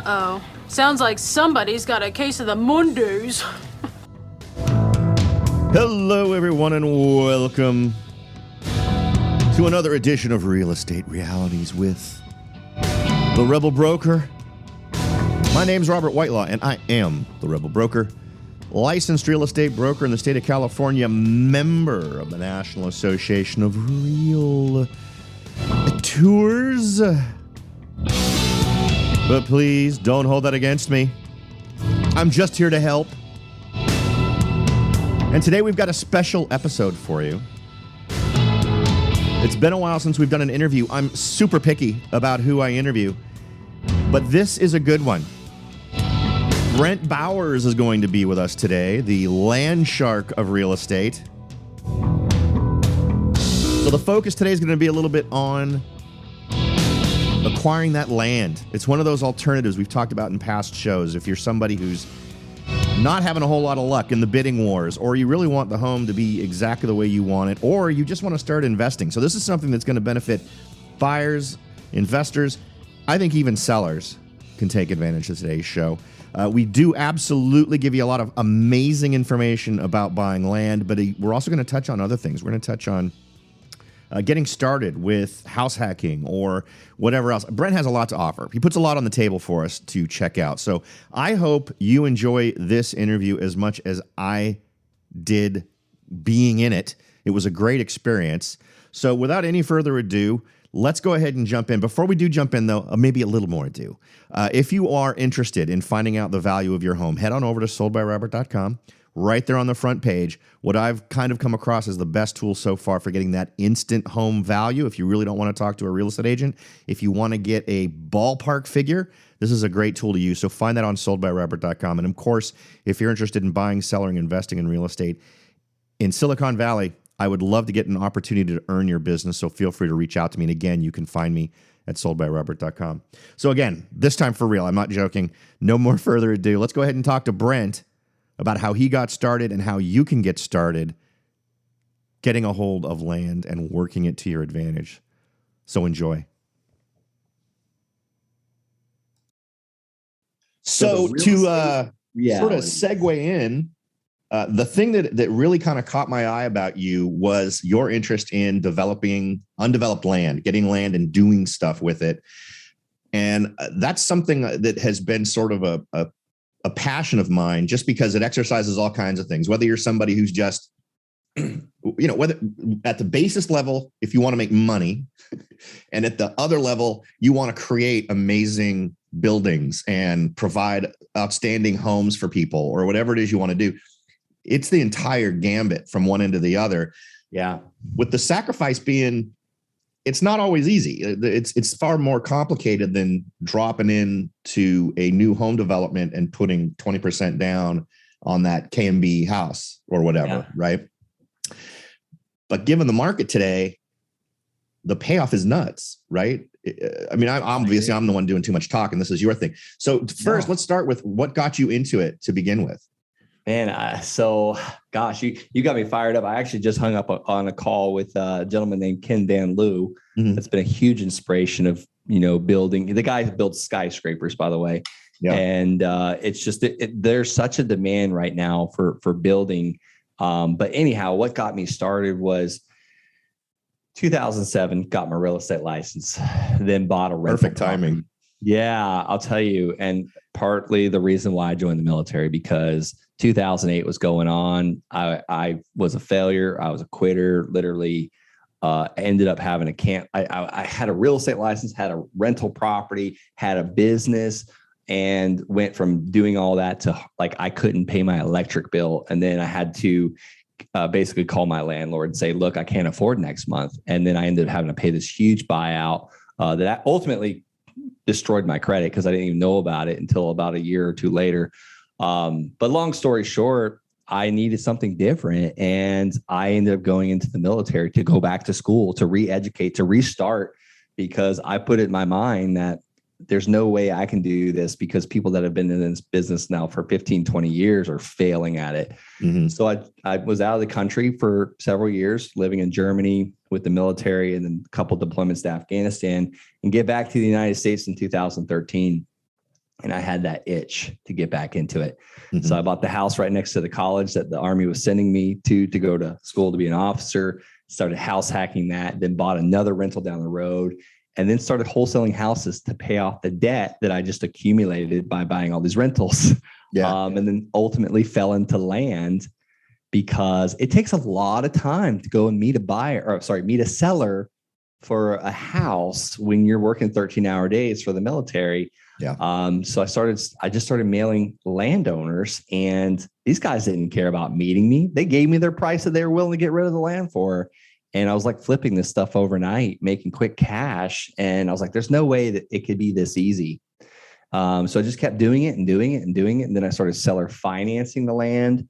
Uh-oh. Sounds like somebody's got a case of the Mondays. Hello, everyone, and welcome to another edition of Real Estate Realities with the Rebel Broker. My name's Robert Whitelaw, and I am the Rebel Broker, licensed real estate broker in the state of California, member of the National Association of Real Tours. But please don't hold that against me. I'm just here to help. And today we've got a special episode for you. It's been a while since we've done an interview. I'm super picky about who I interview, but this is a good one. Brent Bowers is going to be with us today, the land shark of real estate. So the focus today is going to be a little bit on acquiring that land. It's one of those alternatives we've talked about in past shows. If you're somebody who's not having a whole lot of luck in the bidding wars, or you really want the home to be exactly the way you want it, or you just want to start investing. So this is something that's going to benefit buyers, investors, I think even sellers can take advantage of today's show. We do absolutely give you a lot of amazing information about buying land, but we're also going to touch on other things. We're going to touch on getting started with house hacking or whatever else. Brent has a lot to offer. He puts a lot on the table for us to check out. So I hope you enjoy this interview as much as I did being in it. It was a great experience. So without any further ado, let's go ahead and jump in. Before we do jump in, though, maybe a little more ado. If you are interested in finding out the value of your home, head on over to soldbyrobert.com. Right there on the front page, what I've kind of come across as the best tool so far for getting that instant home value. If you really don't want to talk to a real estate agent, if you want to get a ballpark figure, this is a great tool to use. So find that on soldbyrobert.com. And of course, if you're interested in buying, selling, investing in real estate in Silicon Valley, I would love to get an opportunity to earn your business. So feel free to reach out to me. And again, you can find me at soldbyrobert.com. So again, this time for real, I'm not joking. No more further ado. Let's go ahead and talk to Brent about how he got started and how you can get started getting a hold of land and working it to your advantage. So enjoy. So to sort of segue in, the thing that really kind of caught my eye about you was your interest in developing undeveloped land, getting land and doing stuff with it. And that's something that has been sort of a passion of mine, just because it exercises all kinds of things, whether you're somebody who's just, whether at the basis level, if you want to make money, and at the other level, you want to create amazing buildings and provide outstanding homes for people or whatever it is you want to do. It's the entire gambit from one end to the other. Yeah. With the sacrifice being, it's not always easy. It's far more complicated than dropping into a new home development and putting 20% down on that KMB house or whatever, right? But given the market today, the payoff is nuts, right? I mean, I'm the one doing too much talk, and this is your thing. So first, let's start with what got you into it to begin with. Man, gosh, you got me fired up. I actually just hung up on a call with a gentleman named Ken Dan Liu. Mm-hmm. That's been a huge inspiration of, building. The guy who builds skyscrapers, by the way. Yeah. And it's just, there's such a demand right now for building. But anyhow, what got me started was 2007, got my real estate license, then bought a rental. Perfect timing. Yeah, I'll tell you. And partly the reason why I joined the military, because 2008 was going on. I was a failure. I was a quitter, literally. Ended up having I had a real estate license, had a rental property, had a business, and went from doing all that to I couldn't pay my electric bill. And then I had to basically call my landlord and say, look, I can't afford next month. And then I ended up having to pay this huge buyout that ultimately destroyed my credit because I didn't even know about it until about a year or two later. But long story short, I needed something different. And I ended up going into the military to go back to school, to re-educate, to restart, because I put it in my mind that there's no way I can do this because people that have been in this business now for 15, 20 years are failing at it. Mm-hmm. So I was out of the country for several years, living in Germany with the military and then a couple deployments to Afghanistan, and get back to the United States in 2013. and I had that itch to get back into it. Mm-hmm. So I bought the house right next to the college that the Army was sending me to go to school to be an officer, started house hacking that, then bought another rental down the road, and then started wholesaling houses to pay off the debt that I just accumulated by buying all these rentals. And then ultimately fell into land, because it takes a lot of time to go and meet a seller for a house when you're working 13-hour days for the military. Yeah. So I just started mailing landowners, and these guys didn't care about meeting me. They gave me their price that they were willing to get rid of the land for. And I was like flipping this stuff overnight, making quick cash. And I was like, there's no way that it could be this easy. So I just kept doing it and doing it and doing it. And then I started seller financing the land.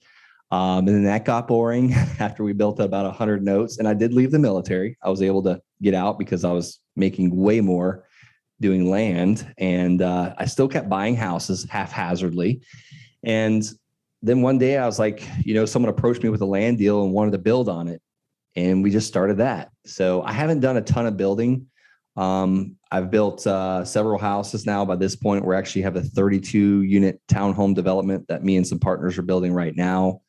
And then that got boring after we built about 100 notes. And I did leave the military. I was able to get out because I was making way more doing land. And I still kept buying houses haphazardly. And then one day I was like, someone approached me with a land deal and wanted to build on it. And we just started that. So I haven't done a ton of building. I've built several houses now. By this point, we actually have a 32-unit townhome development that me and some partners are building right now,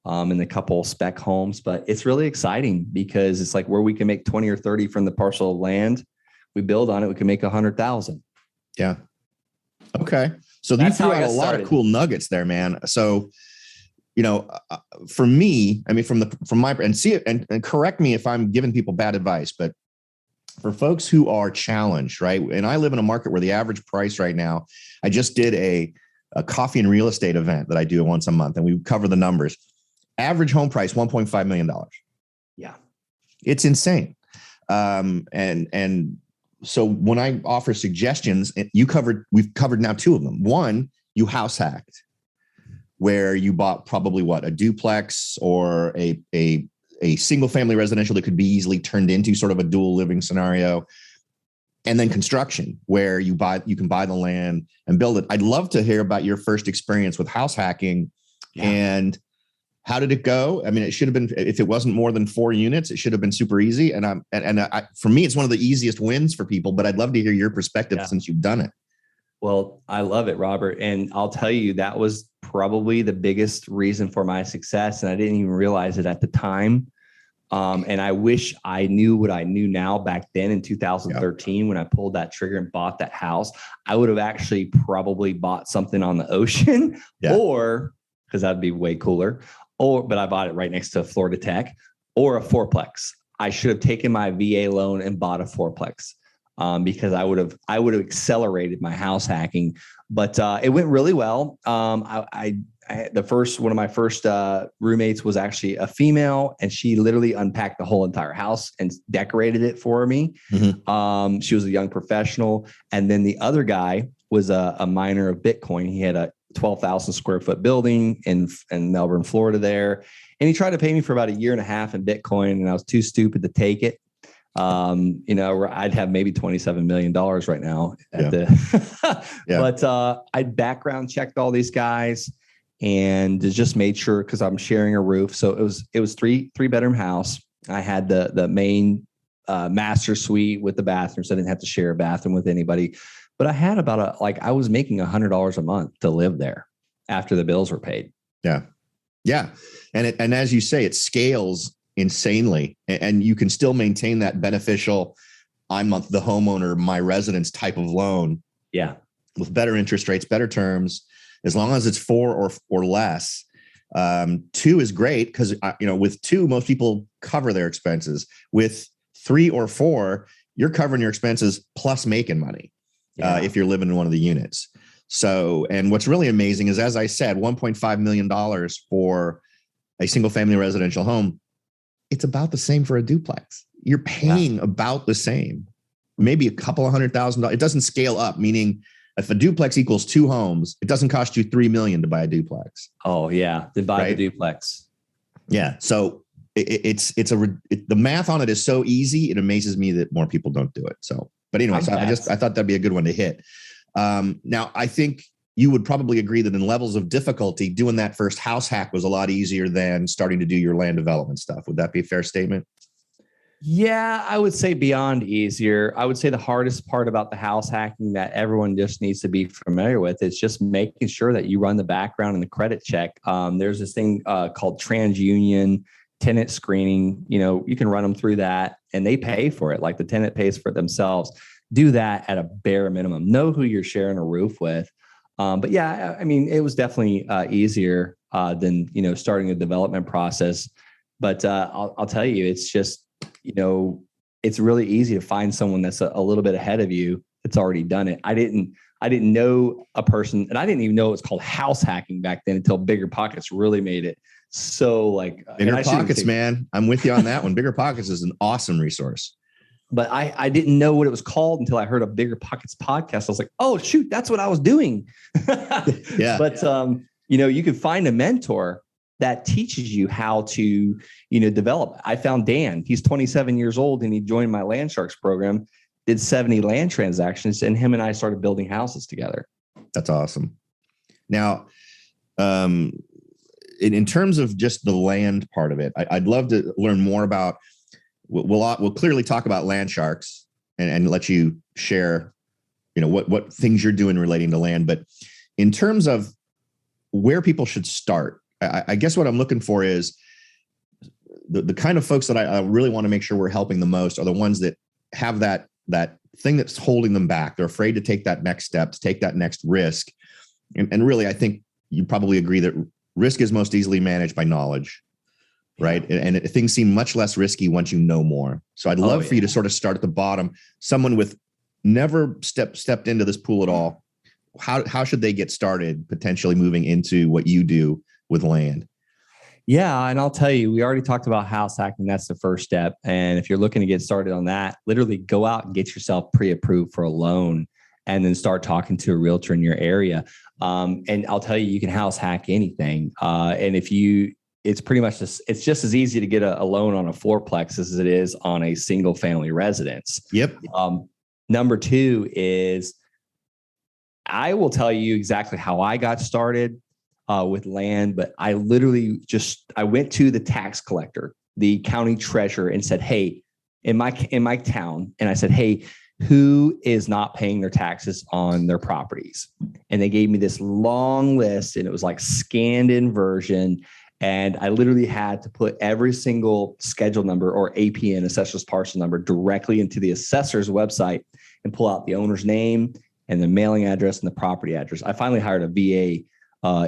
and a couple spec homes. But it's really exciting because it's like where we can make 20 or 30 from the parcel of land, we build on it, we can make 100,000. Yeah. Okay. So you threw out a lot of cool nuggets there, man. So, for me, I mean, from my and see it and correct me if I'm giving people bad advice, but for folks who are challenged, right? And I live in a market where the average price right now, I just did a coffee and real estate event that I do once a month, and we cover the numbers. Average home price, $1.5 million. Yeah. It's insane. And so when I offer suggestions, we've covered now two of them. One, you house hacked, where you bought probably a duplex or a single family residential that could be easily turned into sort of a dual living scenario. And then construction, where you can buy the land and build it. I'd love to hear about your first experience with house hacking. And how did it go? I mean, it should have been, if it wasn't more than 4 units, it should have been super easy. And for me, it's one of the easiest wins for people, but I'd love to hear your perspective since you've done it. Well, I love it, Robert. And I'll tell you, that was probably the biggest reason for my success. And I didn't even realize it at the time. And I wish I knew what I knew now back then in 2013, when I pulled that trigger and bought that house. I would have actually probably bought something on the ocean or, because that'd be way cooler, but I bought it right next to Florida Tech, or a fourplex. I should have taken my VA loan and bought a fourplex. Because I would have accelerated my house hacking, but it went really well. One of my first roommates was actually a female, and she literally unpacked the whole entire house and decorated it for me. Mm-hmm. She was a young professional, and then the other guy was a miner of Bitcoin. He had a 12,000 square foot building in Melbourne, Florida there, and he tried to pay me for about 1.5 years in Bitcoin, and I was too stupid to take it. I'd have maybe $27 million right now but I background checked all these guys and just made sure, because I'm sharing a roof. So it was three bedroom house. I had the main master suite with the bathroom, so I didn't have to share a bathroom with anybody. But I had I was making $100 a month to live there after the bills were paid. Yeah. Yeah. And as you say, it scales insanely, and you can still maintain that beneficial, I'm the homeowner, my residence type of loan. Yeah. With better interest rates, better terms, as long as it's 4 or less. 2 is great because, with 2, most people cover their expenses. With 3 or 4, you're covering your expenses plus making money if you're living in one of the units. So, and what's really amazing is, as I said, $1.5 million for a single family residential home. It's about the same for a duplex. You're paying about the same, maybe a couple of $100,000. It doesn't scale up, meaning if a duplex equals 2 homes, it doesn't cost you $3 million to buy a duplex. Oh yeah. To buy the duplex. Yeah. So the math on it is so easy. It amazes me that more people don't do it. So, but anyway, I thought that'd be a good one to hit. Now I think you would probably agree that in levels of difficulty, doing that first house hack was a lot easier than starting to do your land development stuff. Would that be a fair statement? Yeah, I would say beyond easier. I would say the hardest part about the house hacking that everyone just needs to be familiar with is just making sure that you run the background and the credit check. There's this thing called TransUnion tenant screening. You can run them through that and they pay for it. Like the tenant pays for it themselves. Do that at a bare minimum. Know who you're sharing a roof with. But yeah, I mean, it was definitely easier than, starting a development process. But I'll tell you, it's just, it's really easy to find someone that's a little bit ahead of you that's already done it. I didn't know a person, and I didn't even know it was called house hacking back then until Bigger Pockets really made it. So like Bigger Pockets, man. I'm with you on that one. Bigger Pockets is an awesome resource. But I didn't know what it was called until I heard a Bigger Pockets podcast. I was like, oh shoot, that's what I was doing. Yeah. But you could find a mentor that teaches you how to, develop. I found Dan. He's 27 years old and he joined my Land Sharks program, did 70 land transactions, and him and I started building houses together. That's awesome. Now, in terms of just the land part of it, I'd love to learn more about. We'll clearly talk about Land Sharks and let you share, what things you're doing relating to land. But in terms of where people should start, I guess what I'm looking for is the kind of folks that I really want to make sure we're helping the most are the ones that have that thing that's holding them back. They're afraid to take that next step, to take that next risk. And really, I think you probably agree that risk is most easily managed by knowledge, right? And things seem much less risky once you know more. So I'd love for you to sort of start at the bottom. Someone with never stepped into this pool at all. How should they get started potentially moving into what you do with land? Yeah. And I'll tell you, we already talked about house hacking. That's the first step. And if you're looking to get started on that, literally go out and get yourself pre-approved for a loan and then start talking to a realtor in your area. And I'll tell you, you can house hack anything. And it's pretty much it's just as easy to get a loan on a fourplex as it is on a single family residence. Yep. Number two is I will tell you exactly how I got started with land, but I literally I went to the tax collector, the county treasurer, and said, hey, in my town, and I said, hey, who is not paying their taxes on their properties? And they gave me this long list, and it was like scanned in version. And I literally had to put every single schedule number or APN, assessor's parcel number, directly into the assessor's website and pull out the owner's name and the mailing address and the property address. I finally hired a VA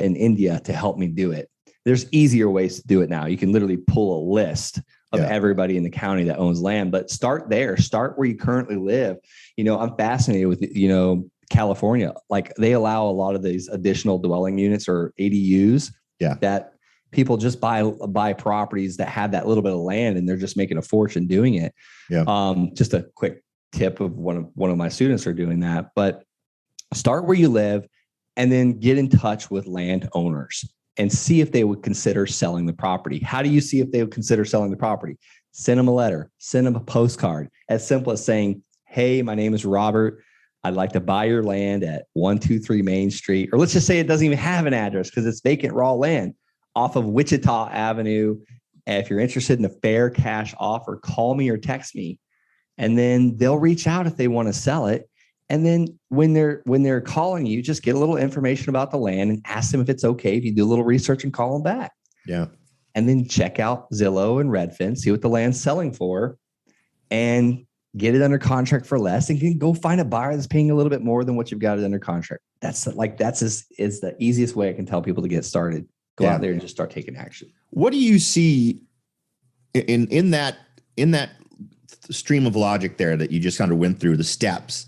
in India to help me do it. There's easier ways to do it now. You can literally pull a list of everybody in the county that owns land, but start there. Start where you currently live. I'm fascinated with, California. Like they allow a lot of these additional dwelling units or ADUs that people just buy properties that have that little bit of land and they're just making a fortune doing it. Yeah. Just a quick tip of one of my students are doing that, but start where you live and then get in touch with landowners and see if they would consider selling the property. How do you see if they would consider selling the property? Send them a letter, send them a postcard, as simple as saying, hey, my name is Robert. I'd like to buy your land at 123 Main Street, or let's just say it doesn't even have an address because it's vacant raw land off of Wichita Avenue. And if you're interested in a fair cash offer, call me or text me. And then they'll reach out if they want to sell it. And then when they're calling you, just get a little information about the land and ask them if it's okay if you do a little research and call them back. Yeah. And then check out Zillow and Redfin, see what the land's selling for, and get it under contract for less, and you can go find a buyer that's paying a little bit more than what you've got it under contract. That's the easiest way I can tell people to get started. Go out there and just start taking action. What do you see in that stream of logic there that you just kind of went through the steps?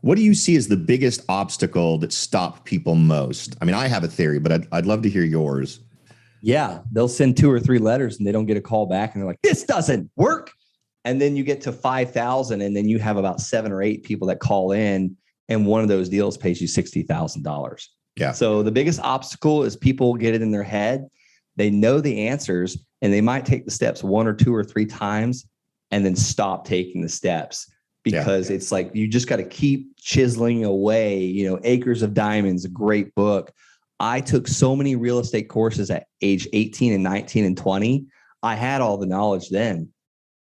What do you see as the biggest obstacle that stopped people most? I mean, I have a theory, but I'd love to hear yours. Yeah, they'll send 2 or 3 letters and they don't get a call back, and they're like, "This doesn't work." And then you get to 5,000, and then you have about 7 or 8 people that call in, and one of those deals pays you $60,000. Yeah. So the biggest obstacle is people get it in their head. They know the answers, and they might take the steps 1 or 2 or 3 times, and then stop taking the steps. Because it's like, you just got to keep chiseling away. Acres of Diamonds, a great book. I took so many real estate courses at age 18 and 19 and 20. I had all the knowledge then.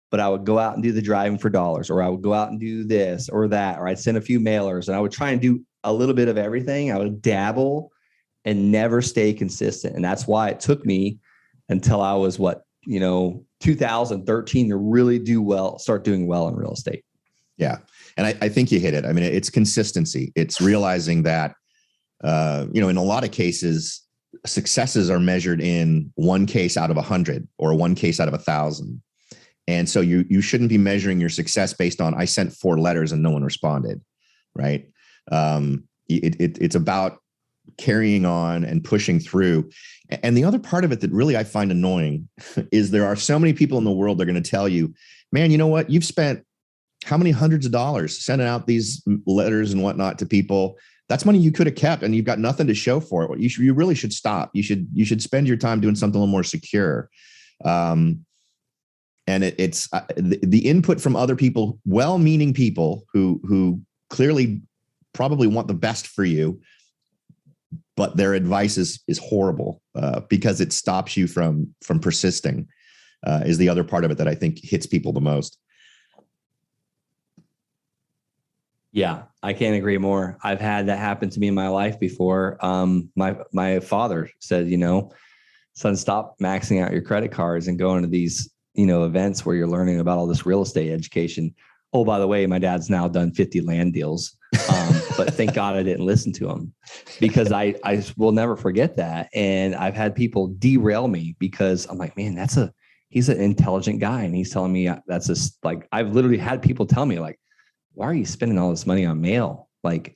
but I would go out and do the driving for dollars, or I would go out and do this or that, or I'd send a few mailers, and I would try and do a little bit of everything. I would dabble and never stay consistent. And that's why it took me until I was 2013 to really start doing well in real estate. Yeah. And I think you hit it. I mean, it's consistency. It's realizing that, in a lot of cases, successes are measured in one case out of 100 or one case out of 1,000. And so you shouldn't be measuring your success based on, I sent 4 letters and no one responded, right? It's about carrying on and pushing through. And the other part of it that really I find annoying is there are so many people in the world that are going to tell you, man, you know what? You've spent how many hundreds of dollars sending out these letters and whatnot to people. That's money you could have kept, and you've got nothing to show for it. You really should stop. You should spend your time doing something a little more secure. And it's the input from other people, well-meaning people who clearly probably want the best for you, but their advice is horrible because it stops you from persisting. Is the other part of it that I think hits people the most. Yeah, I can't agree more. I've had that happen to me in my life before. My father said, son, stop maxing out your credit cards and going to these, events where you're learning about all this real estate education. Oh, by the way, my dad's now done 50 land deals. But thank God I didn't listen to him, because I will never forget that. And I've had people derail me because I'm like, man, he's an intelligent guy. And he's telling me that's just like, I've literally had people tell me like, why are you spending all this money on mail? And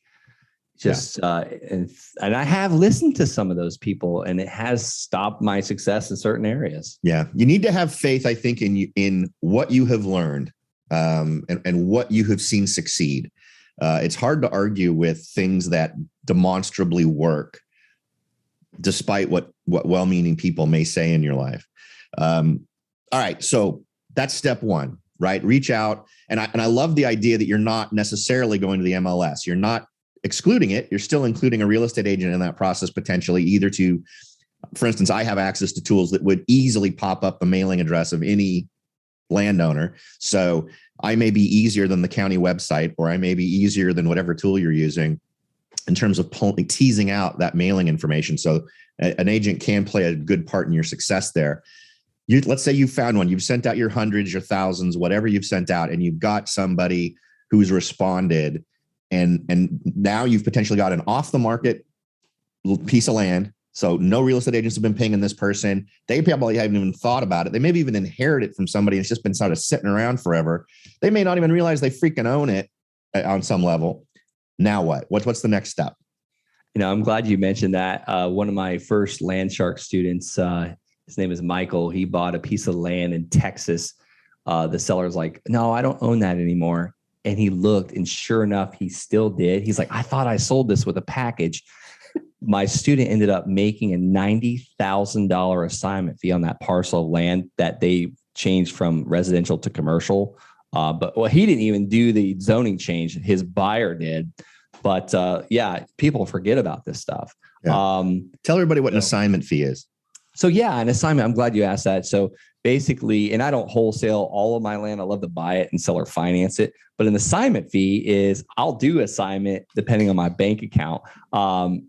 I have listened to some of those people, and it has stopped my success in certain areas. Yeah. You need to have faith, I think, in what you have learned, and what you have seen succeed. It's hard to argue with things that demonstrably work, despite what well-meaning people may say in your life. All right. So that's step one, right? Reach out. And I love the idea that you're not necessarily going to the MLS. You're not excluding it. You're still including a real estate agent in that process, potentially, either to, for instance, I have access to tools that would easily pop up the mailing address of any landowner. So I may be easier than the county website, or I may be easier than whatever tool you're using in terms of teasing out that mailing information. So an agent can play a good part in your success there. Let's say you found one, you've sent out your hundreds, your thousands, whatever you've sent out, and you've got somebody who's responded, and now you've potentially got an off the market piece of land. So no real estate agents have been pinging this person. They probably haven't even thought about it. They maybe even inherit it from somebody. It's just been sort of sitting around forever. They may not even realize they freaking own it on some level. Now what? What's the next step? I'm glad you mentioned that. One of my first Land Shark students, his name is Michael. He bought a piece of land in Texas. The seller's like, no, I don't own that anymore. And he looked, and sure enough, he still did. He's like, I thought I sold this with a package. My student ended up making a $90,000 assignment fee on that parcel of land that they changed from residential to commercial. But he didn't even do the zoning change. His buyer did. But people forget about this stuff. Yeah. Tell everybody what an assignment fee is. So an assignment, I'm glad you asked that. So basically, and I don't wholesale all of my land. I love to buy it and sell or finance it. But an assignment fee is I'll do assignment depending on my bank account.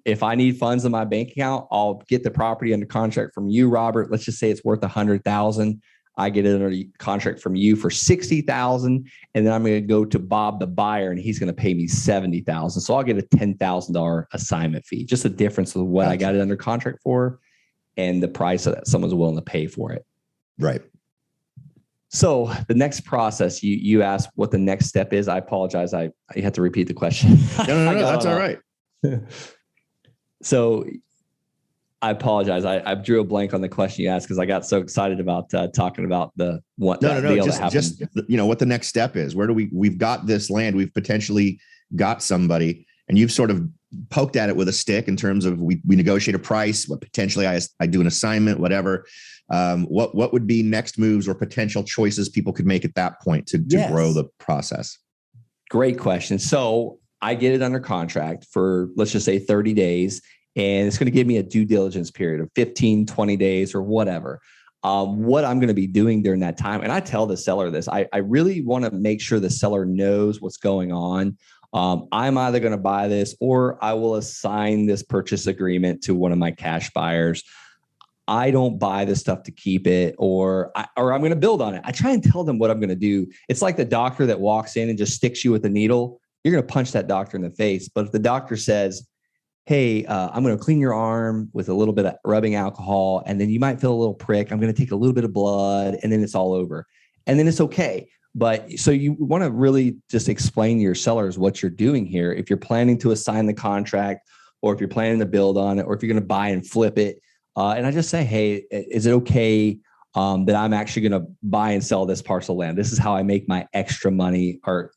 If I need funds in my bank account, I'll get the property under contract from you, Robert. Let's just say it's worth $100,000. I get it under contract from you for $60,000, and then I'm going to go to Bob, the buyer, and he's going to pay me $70,000. So I'll get a $10,000 assignment fee. Just the difference of what I got it under contract for and the price that someone's willing to pay for it. Right. So the next process, you asked what the next step is. I apologize. I had to repeat the question. No, that's all right. So I apologize. I drew a blank on the question you asked because I got so excited about talking about deal that happened. Just what the next step is. Where do we've got this land. We've potentially got somebody, and you've sort of poked at it with a stick in terms of we negotiate a price, what potentially I do an assignment, whatever. What would be next moves or potential choices people could make at that point to grow the process? Great question. So I get it under contract for, let's just say 30 days, and it's going to give me a due diligence period of 15, 20 days or whatever. what I'm going to be doing during that time. And I tell the seller this, I really want to make sure the seller knows what's going on. I'm either going to buy this or I will assign this purchase agreement to one of my cash buyers. I don't buy this stuff to keep it, or I'm going to build on it. I try and tell them what I'm going to do. It's like the doctor that walks in and just sticks you with a needle. You're going to punch that doctor in the face. But if the doctor says, hey, I'm going to clean your arm with a little bit of rubbing alcohol, and then you might feel a little prick. I'm going to take a little bit of blood, and then it's all over. And then it's okay. But so you want to really just explain to your sellers what you're doing here. If you're planning to assign the contract, or if you're planning to build on it, or if you're going to buy and flip it. And I just say, hey, is it okay that I'm actually going to buy and sell this parcel of land? This is how I make my extra money. Or,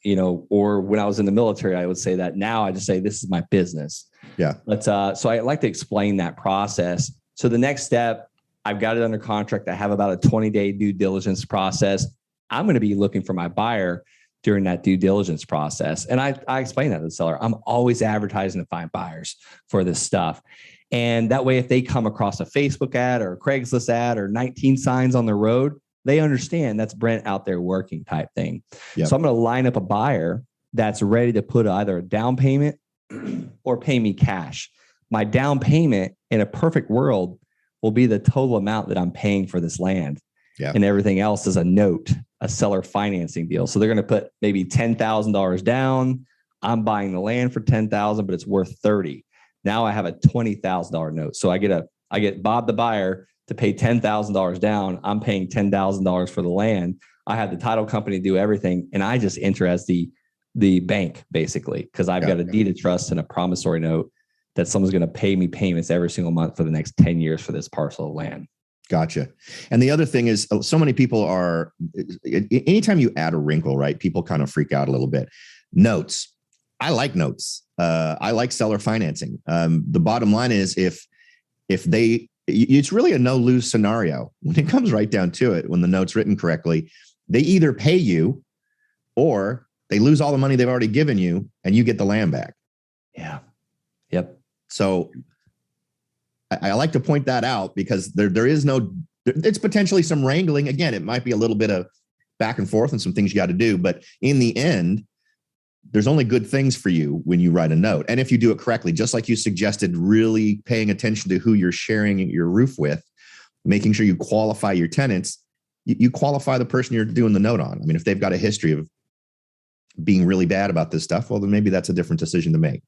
or when I was in the military, I would say that. Now I just say, this is my business. Yeah. But so I like to explain that process. So the next step, I've got it under contract. I have about a 20-day due diligence process. I'm going to be looking for my buyer during that due diligence process. And I explain that to the seller. I'm always advertising to find buyers for this stuff. And that way, if they come across a Facebook ad or a Craigslist ad or 19 signs on the road, they understand that's Brent out there working type thing. Yep. So I'm going to line up a buyer that's ready to put either a down payment or pay me cash. My down payment in a perfect world will be the total amount that I'm paying for this land. Yeah. And everything else is a note, a seller financing deal. So they're going to put maybe $10,000 down. I'm buying the land for $10,000, but it's worth $30,000. Now I have a $20,000 note. So I get Bob the buyer to pay $10,000 down. I'm paying $10,000 for the land. I have the title company do everything, and I just enter as the bank basically, because I've got a deed of trust and a promissory note that someone's going to pay me payments every single month for the next 10 years for this parcel of land. Gotcha. And the other thing is, so many people are, anytime you add a wrinkle, right, people kind of freak out a little bit. Notes. I like notes. I like seller financing. The bottom line is it's really a no-lose scenario when it comes right down to it. When the note's written correctly, they either pay you or they lose all the money they've already given you and you get the land back. Yeah. Yep. So I like to point that out because there is it's potentially some wrangling. Again, it might be a little bit of back and forth and some things you got to do, but in the end, there's only good things for you when you write a note. And if you do it correctly, just like you suggested, really paying attention to who you're sharing your roof with, making sure you qualify your tenants, you qualify the person you're doing the note on. I mean, if they've got a history of being really bad about this stuff, well, then maybe that's a different decision to make.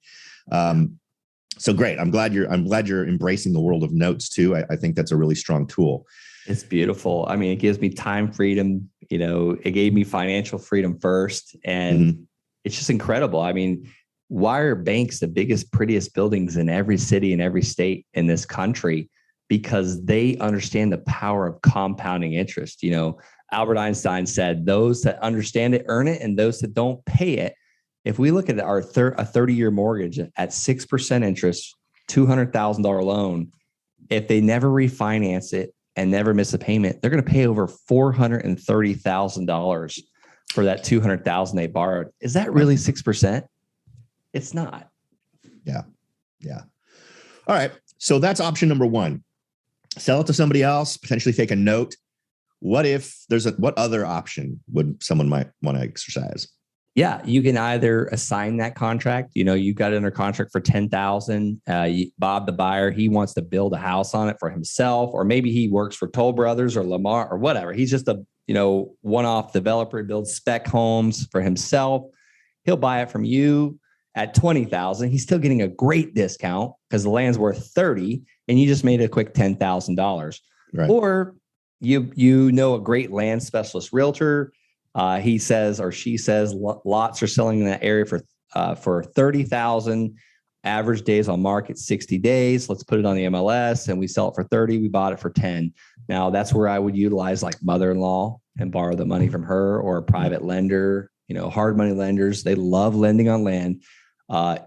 So great. I'm glad you're embracing the world of notes too. I think that's a really strong tool. It's beautiful. I mean, it gives me time freedom. It gave me financial freedom first. And it's just incredible. I mean, why are banks the biggest, prettiest buildings in every city and every state in this country? Because they understand the power of compounding interest. Albert Einstein said, those that understand it earn it, and those that don't pay it. If we look at a 30-year mortgage at 6% interest, $200,000 loan, if they never refinance it and never miss a payment, they're going to pay over $430,000 for that $200,000 they borrowed. Is that really 6%? It's not. Yeah. All right. So that's option number one. Sell it to somebody else, potentially take a note. What other option would someone might want to exercise? Yeah, you can either assign that contract. You've got it under contract for $10,000. Bob, the buyer, he wants to build a house on it for himself, or maybe he works for Toll Brothers or Lamar or whatever. He's just a one-off developer. He builds spec homes for himself. He'll buy it from you at $20,000. He's still getting a great discount because the land's worth $30,000, and you just made a quick $10,000. Right. Or you know a great land specialist realtor. He says or she says lots are selling in that area for $30,000. Average days on market 60 days. Let's put it on the MLS and we sell it for 30. We bought it for 10. Now that's where I would utilize like mother-in-law and borrow the money from her, or a private lender. Hard money lenders, they love lending on land.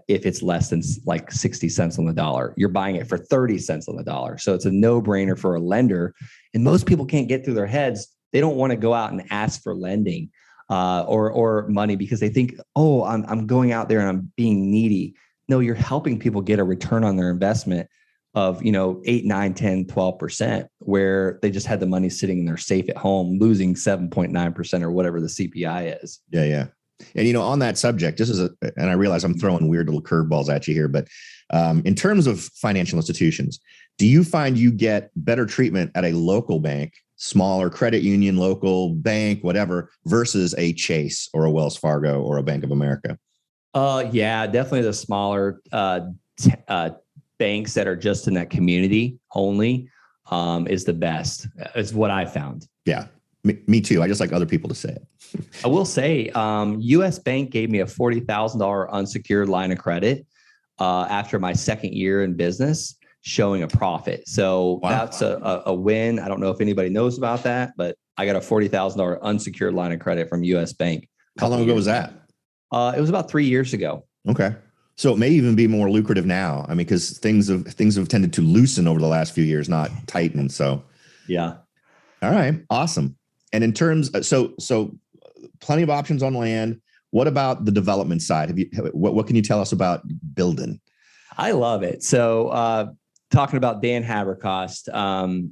If it's less than like 60 cents on the dollar, you're buying it for 30 cents on the dollar. So it's a no-brainer for a lender. And most people can't get through their heads. They don't want to go out and ask for lending or money because they think, oh, I'm going out there and I'm being needy. No, you're helping people get a return on their investment of, 8, 9, 10, 12%, where they just had the money sitting in their safe at home, losing 7.9% or whatever the CPI is. Yeah. Yeah. And, on that subject, and I realize I'm throwing weird little curveballs at you here, but in terms of financial institutions, do you find you get better treatment at a local bank, smaller credit union, local bank, whatever, versus a Chase or a Wells Fargo or a Bank of America? Yeah, definitely the smaller banks that are just in that community only is the best. Is what I found. Yeah, me too. I just like other people to say it. I will say, U.S. Bank gave me a $40,000 unsecured line of credit after my second year in business, showing a profit. So that's a win. I don't know if anybody knows about that, but I got a $40,000 unsecured line of credit from U.S. Bank. How long ago was that? It was about 3 years ago. Okay. So it may even be more lucrative now. I mean, because things have tended to loosen over the last few years, not tighten. So yeah. All right. Awesome. And in terms, so plenty of options on land. What about the development side? What can you tell us about building? I love it. So talking about Dan Habercost,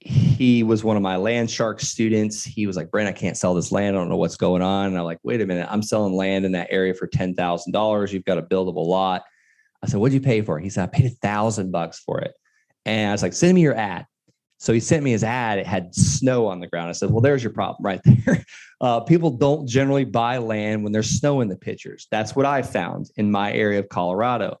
he was one of my Land Shark students. He was like, Brent, I can't sell this land. I don't know what's going on. And I'm like, wait a minute, I'm selling land in that area for $10,000. You've got a buildable lot. I said, what'd you pay for it? He said, I paid $1,000 for it. And I was like, send me your ad. So he sent me his ad. It had snow on the ground. I said, well, there's your problem right there. People don't generally buy land when there's snow in the pictures. That's what I found in my area of Colorado.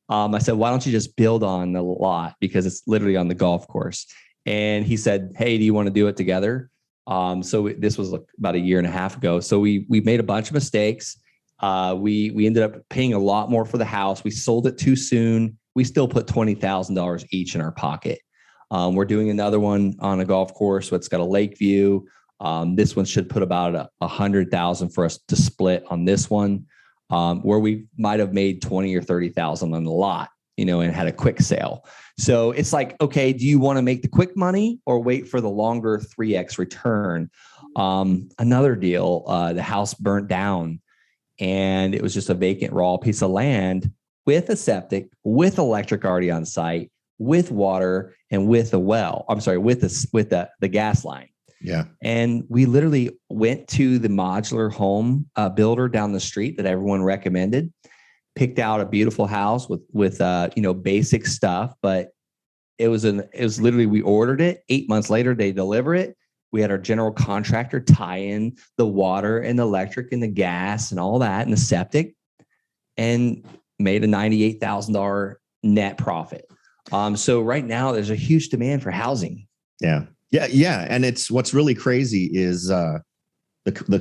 I said, why don't you just build on the lot? Because it's literally on the golf course. And he said, hey, do you want to do it together? So this was about a year and a half ago. So we made a bunch of mistakes. We ended up paying a lot more for the house. We sold it too soon. We still put $20,000 each in our pocket. We're doing another one on a golf course. So it's got a lake view. This one should put about $100,000 for us to split on this one, where we might have made 20 or 30,000 on the lot, and had a quick sale. So it's like, okay, do you want to make the quick money or wait for the longer 3x return? Another deal, the house burnt down and it was just a vacant raw piece of land with a septic, with electric already on site, with water, and with a well. I'm sorry, with the gas line. Yeah. And we literally went to the modular home builder down the street that everyone recommended, picked out a beautiful house with basic stuff, but it was literally, we ordered it. 8 months later, they deliver it. We had our general contractor tie in the water and the electric and the gas and all that and the septic, and made a $98,000 net profit. So right now there's a huge demand for housing. Yeah. And what's really crazy is the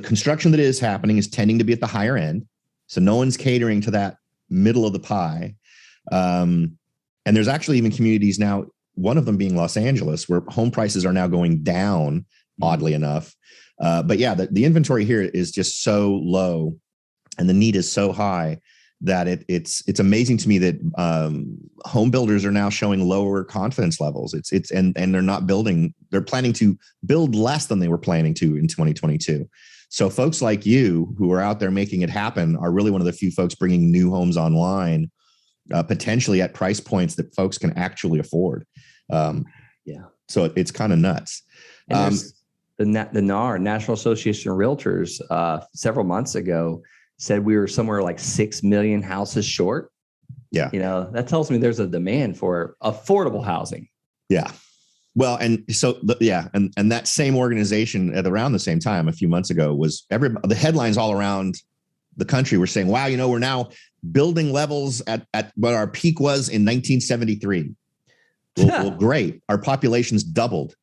construction that is happening is tending to be at the higher end. So no one's catering to that middle of the pie. And there's actually even communities now, one of them being Los Angeles, where home prices are now going down, oddly enough. But yeah, the inventory here is just so low and the need is so high that it's amazing to me that home builders are now showing lower confidence levels. And they're not building, they're planning to build less than they were planning to in 2022. So folks like you who are out there making it happen are really one of the few folks bringing new homes online, potentially at price points that folks can actually afford. So it's kind of nuts. The NAR, National Association of Realtors, several months ago said we were somewhere like 6 million houses short. Yeah. That tells me there's a demand for affordable housing. Yeah. Well, and so, and that same organization at around the same time, a few months ago, was the headlines all around the country were saying, wow, we're now building levels at what our peak was in 1973. Well, great. Our population's doubled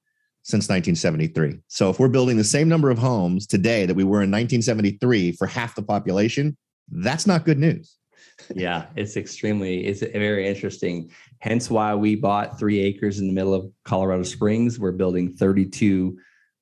since 1973. So if we're building the same number of homes today that we were in 1973 for half the population, that's not good news. Yeah, it's very interesting. Hence why we bought 3 acres in the middle of Colorado Springs. We're building 32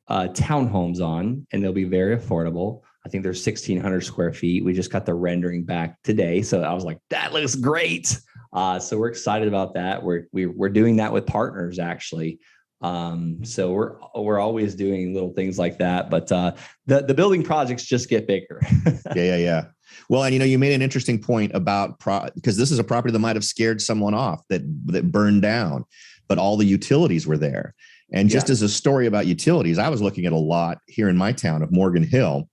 townhomes on, and they'll be very affordable. I think they're 1,600 square feet. We just got the rendering back today. So I was like, that looks great. So we're excited about that. We're doing that with partners, actually. So we're always doing little things like that, but the building projects just get bigger. Yeah. Well, and you made an interesting point about because this is a property that might have scared someone off that burned down, but all the utilities were there. And just as a story about utilities, I was looking at a lot here in my town of Morgan Hill,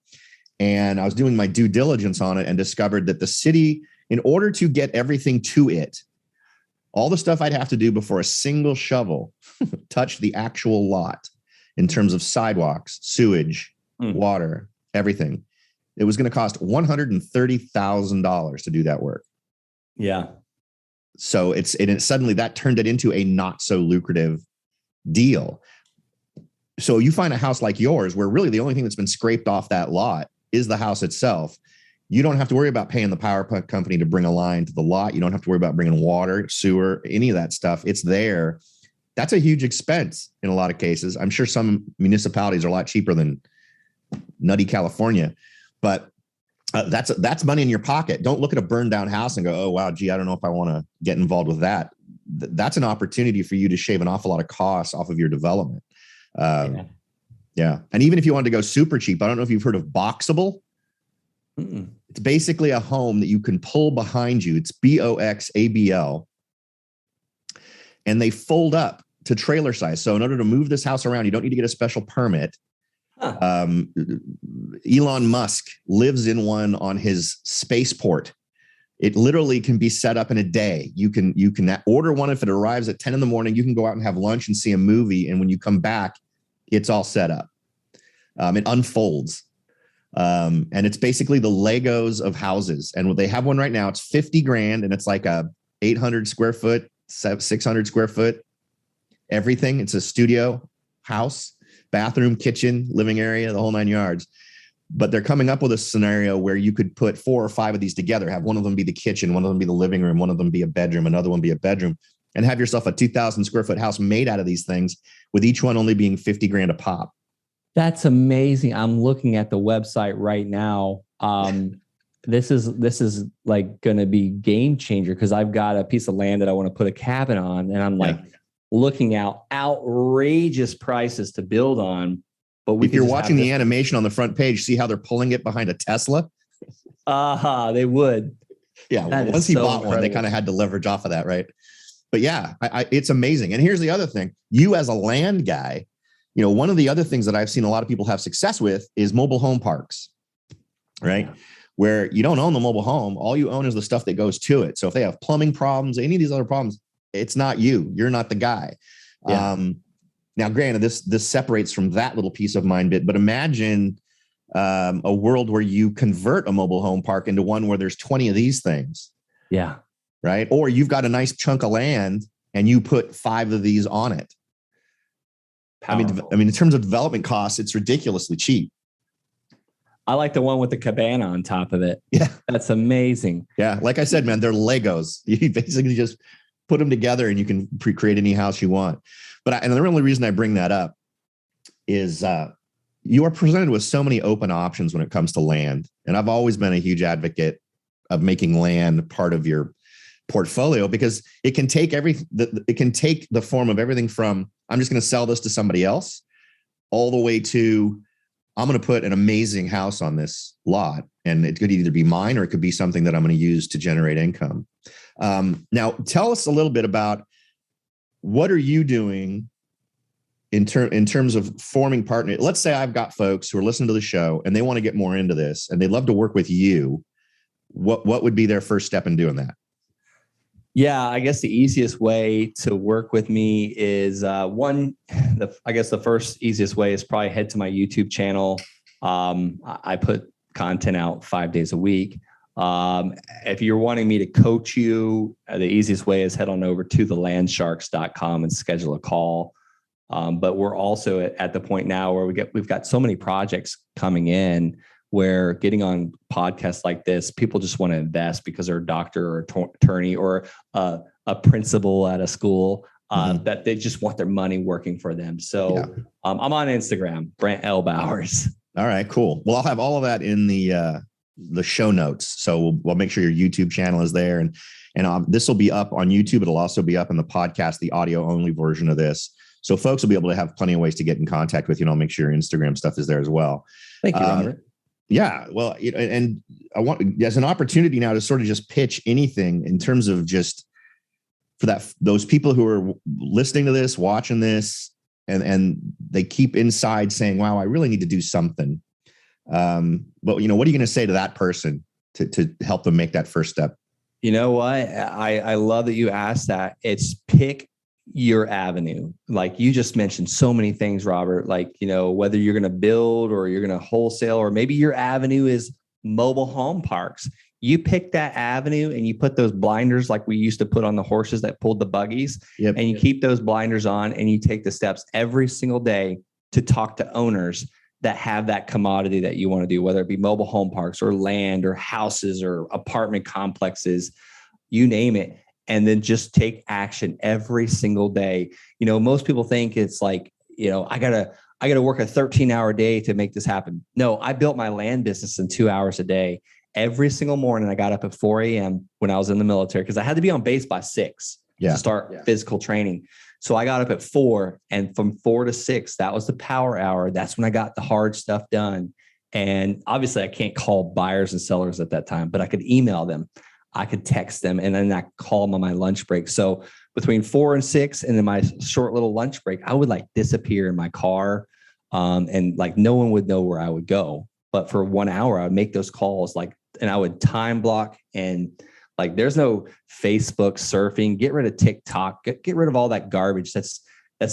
and I was doing my due diligence on it and discovered that the city, in order to get everything to it, all the stuff I'd have to do before a single shovel touched the actual lot in terms of sidewalks, sewage, water, everything, it was going to cost $130,000 to do that work. Yeah. So it suddenly that turned it into a not so lucrative deal. So you find a house like yours where really the only thing that's been scraped off that lot is the house itself. You don't have to worry about paying the power company to bring a line to the lot. You don't have to worry about bringing water, sewer, any of that stuff. It's there. That's a huge expense in a lot of cases. I'm sure some municipalities are a lot cheaper than nutty California, but that's money in your pocket. Don't look at a burned down house and go, oh, wow, gee, I don't know if I want to get involved with that. That's an opportunity for you to shave an awful lot of costs off of your development. Yeah. And even if you wanted to go super cheap, I don't know if you've heard of Boxable. It's basically a home that you can pull behind you. It's Boxable. And they fold up to trailer size. So in order to move this house around, you don't need to get a special permit. Elon Musk lives in one on his spaceport. It literally can be set up in a day. You can order one. If it arrives at 10 in the morning, you can go out and have lunch and see a movie. And when you come back, it's all set up. It unfolds. And it's basically the Legos of houses. And they have one right now. It's $50,000 and it's like a 800 square foot, 600 square foot, everything. It's a studio house, bathroom, kitchen, living area, the whole 9 yards. But they're coming up with a scenario where you could put 4 or 5 of these together, have one of them be the kitchen, one of them be the living room, one of them be a bedroom, another one be a bedroom, and have yourself a 2,000 square foot house made out of these things, with each one only being $50,000 a pop. That's amazing. I'm looking at the website right now. This is like going to be game changer, because I've got a piece of land that I want to put a cabin on, and I'm like looking out outrageous prices to build on. But if you're watching the animation on the front page, see how they're pulling it behind a Tesla? They would. Yeah. Once he bought one, they kind of had to leverage off of that, right? But yeah, it's amazing. And here's the other thing. You as a land guy, one of the other things that I've seen a lot of people have success with is mobile home parks, right? Yeah. Where you don't own the mobile home. All you own is the stuff that goes to it. So if they have plumbing problems, any of these other problems, it's not you. You're not the guy. Yeah. Now, granted, this separates from that little peace of mind bit, but imagine a world where you convert a mobile home park into one where there's 20 of these things. Yeah. Right. Or you've got a nice chunk of land and you put 5 of these on it. Powerful. I mean, in terms of development costs, it's ridiculously cheap. I like the one with the cabana on top of it. Yeah. That's amazing. Yeah. Like I said, man, they're Legos. You basically just put them together and you can create any house you want. And the only reason I bring that up is you are presented with so many open options when it comes to land. And I've always been a huge advocate of making land part of your portfolio, because it can take the form of everything from, I'm just going to sell this to somebody else, all the way to, I'm going to put an amazing house on this lot. And it could either be mine or it could be something that I'm going to use to generate income. Now, tell us a little bit about, what are you doing in terms of forming partners? Let's say I've got folks who are listening to the show and they want to get more into this and they'd love to work with you. What would be their first step in doing that? Yeah, I guess the easiest way to work with me is the first easiest way is probably head to my YouTube channel. I put content out 5 days a week. If you're wanting me to coach you, the easiest way is head on over to thelandsharks.com and schedule a call. But we're also at the point now where we've got so many projects coming in where getting on podcasts like this, people just want to invest because they're a doctor or attorney or a principal at a school, that they just want their money working for them. So I'm on Instagram, Brent L. Bowers. All right, cool. Well, I'll have all of that in the show notes. So we'll make sure your YouTube channel is there. And this will be up on YouTube. It'll also be up in the podcast, the audio only version of this. So folks will be able to have plenty of ways to get in contact with you. And I'll make sure your Instagram stuff is there as well. Thank you, Robert. Yeah. Well, and I want, there's an opportunity now to sort of just pitch anything in terms of just for those people who are listening to this, watching this, and they keep inside saying, wow, I really need to do something. But what are you going to say to that person to help them make that first step? You know what? I love that you asked that. It's pick your avenue. Like you just mentioned so many things, Robert, like, whether you're going to build or you're going to wholesale, or maybe your avenue is mobile home parks. You pick that avenue and you put those blinders like we used to put on the horses that pulled the buggies. Yep. And you keep those blinders on and you take the steps every single day to talk to owners that have that commodity that you want to do, whether it be mobile home parks or land or houses or apartment complexes, you name it. And then just take action every single day. Most people think it's like, I gotta work a 13-hour day to make this happen. No, I built my land business in 2 hours a day. Every single morning, I got up at 4 a.m. when I was in the military because I had to be on base by 6 to start physical training. So I got up at 4, and from 4 to 6, that was the power hour. That's when I got the hard stuff done. And obviously I can't call buyers and sellers at that time, but I could email them. I could text them, and then I call them on my lunch break. So between 4 and 6 and then my short little lunch break, I would like disappear in my car. And like no one would know where I would go. But for 1 hour, I would make those calls and I would time block, and like there's no Facebook surfing. Get rid of TikTok. Get rid of all that garbage. That's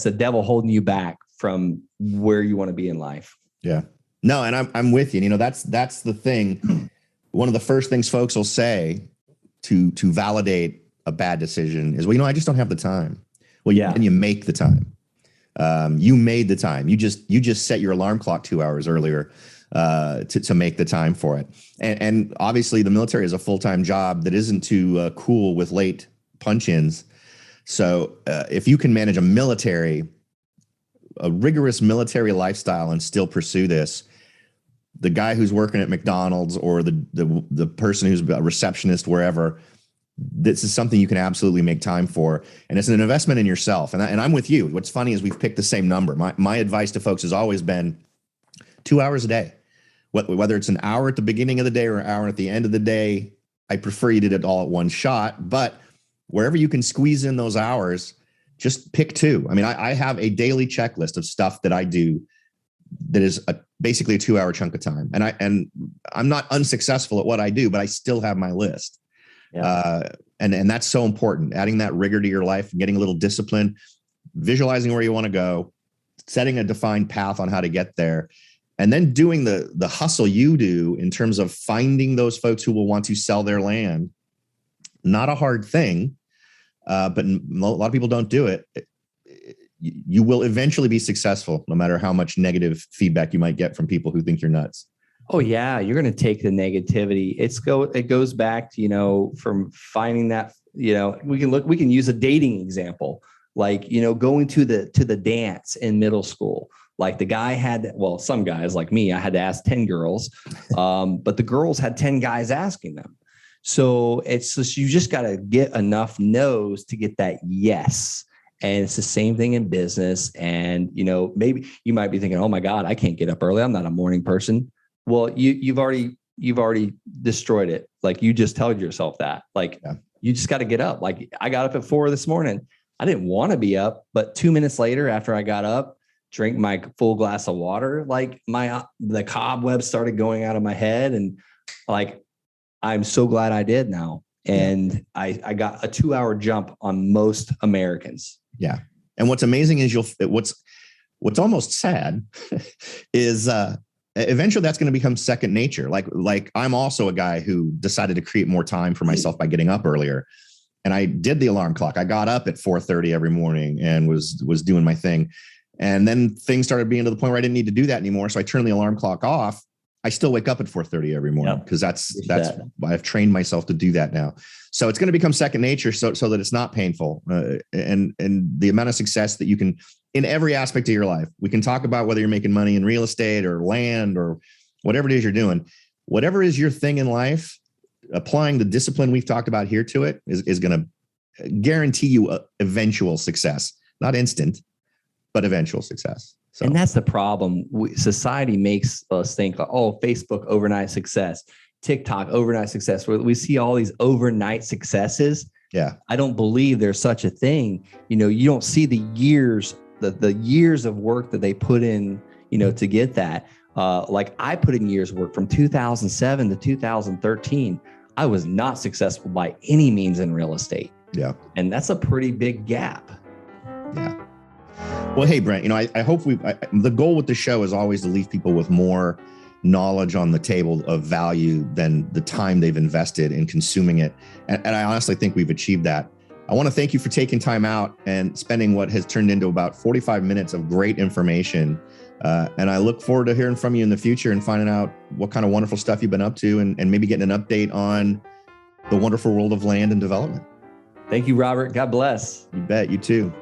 the devil holding you back from where you want to be in life. Yeah. No, and I'm with you. That's the thing. One of the first things folks will say to validate a bad decision is, well, I just don't have the time. Well, and you make the time. You made the time. You just set your alarm clock 2 hours earlier to make the time for it. And obviously the military is a full-time job that isn't too cool with late punch-ins. So if you can manage a rigorous military lifestyle and still pursue this, the guy who's working at McDonald's or the person who's a receptionist wherever, this is something you can absolutely make time for. And it's an investment in yourself. And I'm with you. What's funny is we've picked the same number. My advice to folks has always been 2 hours a day. Whether it's an hour at the beginning of the day or an hour at the end of the day, I prefer you did it all at one shot. But wherever you can squeeze in those hours, just pick 2. I mean, I have a daily checklist of stuff that I do that is basically a 2 hour chunk of time. And I'm not unsuccessful at what I do, but I still have my list. Yeah. And that's so important. Adding that rigor to your life, getting a little discipline, visualizing where you want to go, setting a defined path on how to get there, and then doing the hustle you do in terms of finding those folks who will want to sell their land. Not a hard thing, but a lot of people don't do it. You will eventually be successful, no matter how much negative feedback you might get from people who think you're nuts. Oh yeah, you're going to take the negativity. It goes back to, from finding that, we can use a dating example, like, going to the dance in middle school. Like the guy some guys like me, I had to ask 10 girls, but the girls had 10 guys asking them. So it's just, you just got to get enough no's to get that yes. And it's the same thing in business. And, maybe you might be thinking, oh my God, I can't get up early. I'm not a morning person. Well, you've already destroyed it. Like you just told yourself that, you just got to get up. Like I got up at 4 this morning. I didn't want to be up, but 2 minutes later, after I got up, drink my full glass of water, like the cobwebs started going out of my head. And like, I'm so glad I did now. And I got a 2 hour jump on most Americans. Yeah. And what's amazing is what's almost sad is, eventually that's going to become second nature. Like I'm also a guy who decided to create more time for myself by getting up earlier. And I did the alarm clock. I got up at 4:30 every morning and was doing my thing. And then things started being to the point where I didn't need to do that anymore. So I turned the alarm clock off. I still wake up at 4:30 every morning because that's I've trained myself to do that now. So it's going to become second nature so that it's not painful. And the amount of success that you can in every aspect of your life. We can talk about whether you're making money in real estate or land or whatever it is you're doing. Whatever is your thing in life, applying the discipline we've talked about here to it is going to guarantee you eventual success. Not instant, but eventual success. So. And that's the problem. Society makes us think, oh, Facebook overnight success, TikTok overnight success. We see all these overnight successes. Yeah. I don't believe there's such a thing. You don't see the years, the years of work that they put in, to get that. Like I put in years of work from 2007 to 2013. I was not successful by any means in real estate. Yeah. And that's a pretty big gap. Yeah. Well, hey, Brent, I hope the goal with the show is always to leave people with more knowledge on the table of value than the time they've invested in consuming it. And I honestly think we've achieved that. I want to thank you for taking time out and spending what has turned into about 45 minutes of great information. And I look forward to hearing from you in the future and finding out what kind of wonderful stuff you've been up to and maybe getting an update on the wonderful world of land and development. Thank you, Robert. God bless. You bet. You too.